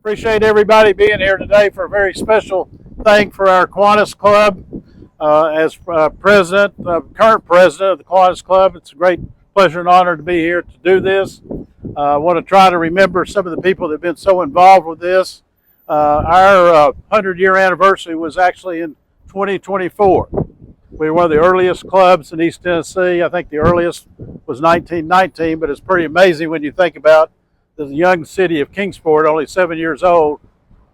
Appreciate everybody being here today for a very special thing for our Kiwanis Club. As current president of the Kiwanis Club, it's a great pleasure and honor to be here to do this. I want to try to remember some of the people that have been so involved with this. Our 100-year anniversary was actually in 2024. We were one of the earliest clubs in East Tennessee. I think the earliest was 1919, but it's pretty amazing when you think about the young city of Kingsport, only 7 years old,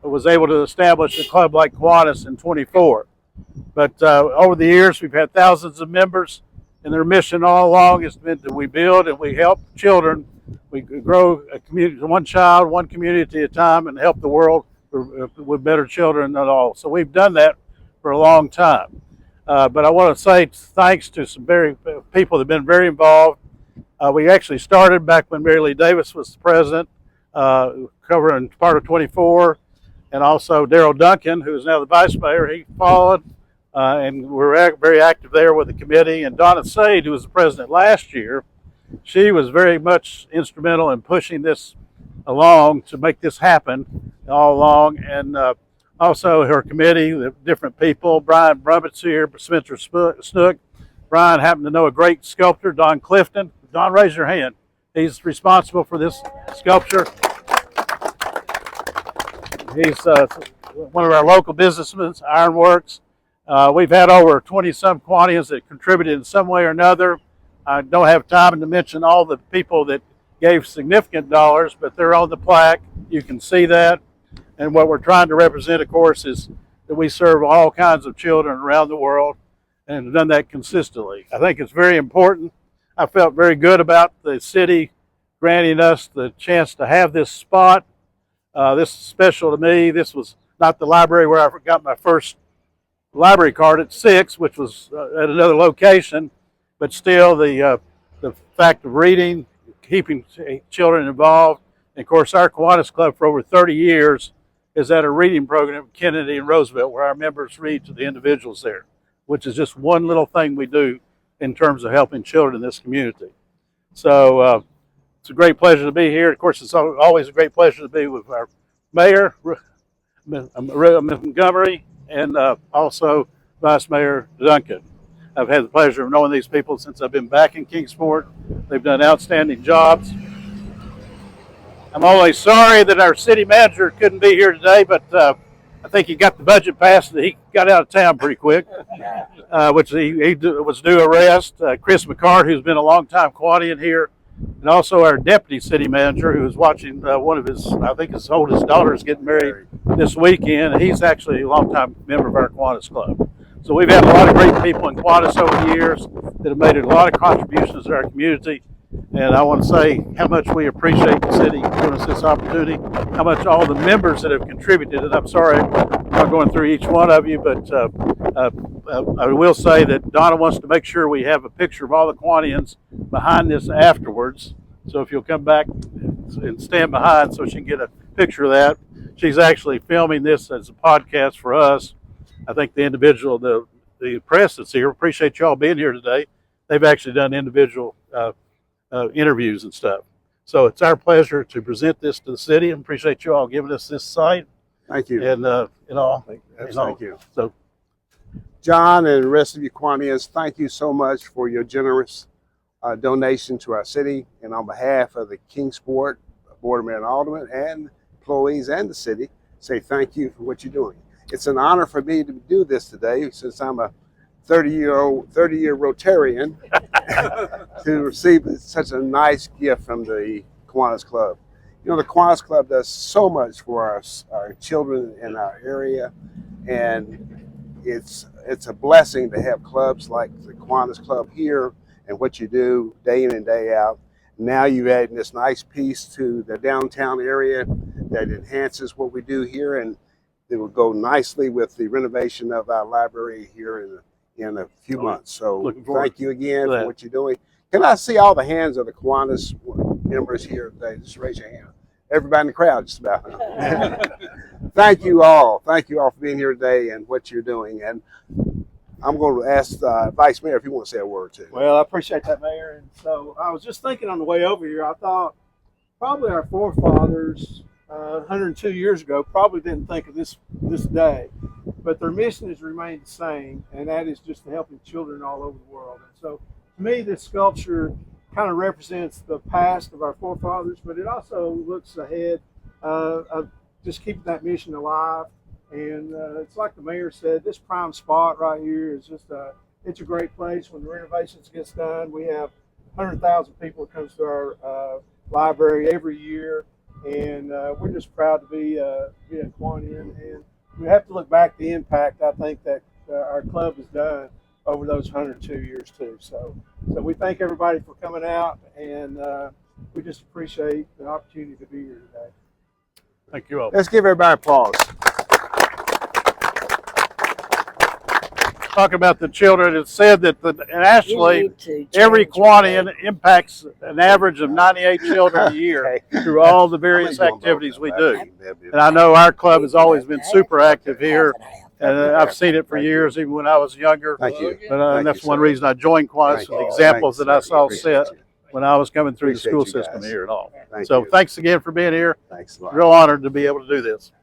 was able to establish a club like Kiwanis in 24. But over the years, we've had thousands of members, and their mission all along has been that we build and we help children. We grow a community, one child, one community at a time, and help the world with better children than all. So we've done that for a long time. But I want to say thanks to some people that have been very involved. We actually started back when Mary Lee Davis was the president, covering part of 24, and also Darrell Duncan, who is now the vice mayor. He followed, and we're very active there with the committee. And Donna Sade, who was the president last year, she was very much instrumental in pushing this along to make this happen all along. And also her committee, the different people, Brian Brummett's here, Spencer Snook. Brian happened to know a great sculptor, Don Clifton. Don, raise your hand. He's responsible for this sculpture. He's one of our local businessmen, Ironworks. We've had over 20-some Kiwanians that contributed in some way or another. I don't have time to mention all the people that gave significant dollars, but they're on the plaque. You can see that. And what we're trying to represent, of course, is that we serve all kinds of children around the world and have done that consistently. I think it's very important. I felt very good about the city granting us the chance to have this spot. This is special to me. This was not the library where I got my first library card at 6, which was at another location, but still the fact of reading, keeping children involved. And of course, our Kiwanis Club for over 30 years is at a reading program at Kennedy and Roosevelt where our members read to the individuals there, which is just one little thing we do in terms of helping children in this community. So it's a great pleasure to be here. Of course, it's always a great pleasure to be with our mayor, Ms. Montgomery, and also Vice Mayor Duncan. I've had the pleasure of knowing these people since I've been back in Kingsport. They've done outstanding jobs. I'm always sorry that our city manager couldn't be here today, but I think he got the budget passed and he got out of town pretty quick, which he was due arrest. Chris McCart, who's been a long-time Kiwanian here, and also our deputy city manager, who is watching one of his, I think his oldest daughter is getting married this weekend. He's actually a long-time member of our Kiwanis Club. So we've had a lot of great people in Kiwanis over the years that have made a lot of contributions to our community. And I want to say how much we appreciate the city giving us this opportunity, how much all the members that have contributed. And I'm sorry I'm not going through each one of you, but I will say that Donna wants to make sure we have a picture of all the Kiwanians behind this afterwards. So if you'll come back and stand behind so she can get a picture of that. She's actually filming this as a podcast for us. I think the individual, the press that's here, appreciate you all being here today. They've actually done individual interviews and stuff. So it's our pleasure to present this to the city and appreciate you all giving us this site. Thank you. And thank you. So, John and the rest of you Kiwanians, thank you so much for your generous donation to our city. And on behalf of the Kingsport Board of Mayor and Aldermen and employees and the city, say thank you for what you're doing. It's an honor for me to do this today since I'm a 30-year Rotarian to receive such a nice gift from the Kiwanis Club. You know, the Kiwanis Club does so much for our children in our area, and it's a blessing to have clubs like the Kiwanis Club here and what you do day in and day out. Now you've added this nice piece to the downtown area that enhances what we do here, and it will go nicely with the renovation of our library here in a few months. So thank you again for what you're doing. Can I see all the hands of the Kiwanis members here today? Just raise your hand. Everybody in the crowd just about. Thank you all. Thank you all for being here today and what you're doing. And I'm going to ask Vice Mayor if you want to say a word too. Well, I appreciate that, Mayor. And so I was just thinking on the way over here, I thought probably our forefathers 102 years ago probably didn't think of this day, but their mission has remained the same, and that is just to helping children all over the world. And so, to me, this sculpture kind of represents the past of our forefathers, but it also looks ahead of just keeping that mission alive. And it's like the mayor said, this prime spot right here is just it's a great place. When the renovations gets done, we have 100,000 people that comes to our library every year, and we're just proud to be a Kiwanian. And we have to look back the impact I think that our club has done over those 102 years too. So we thank everybody for coming out, and we just appreciate the opportunity to be here today. Thank you all. Let's give everybody applause. Talk about the children. It's said that nationally, every Kiwanian impacts an average of 98 children a year through all the various activities we do. And I know our club has always been super active here, and I've seen it for years, even when I was younger. Thank you. But that's one reason I joined Kiwanis, the examples that I saw set when I was coming through the school system here and all. So thanks again for being here. Thanks a lot. Real honored to be able to do this.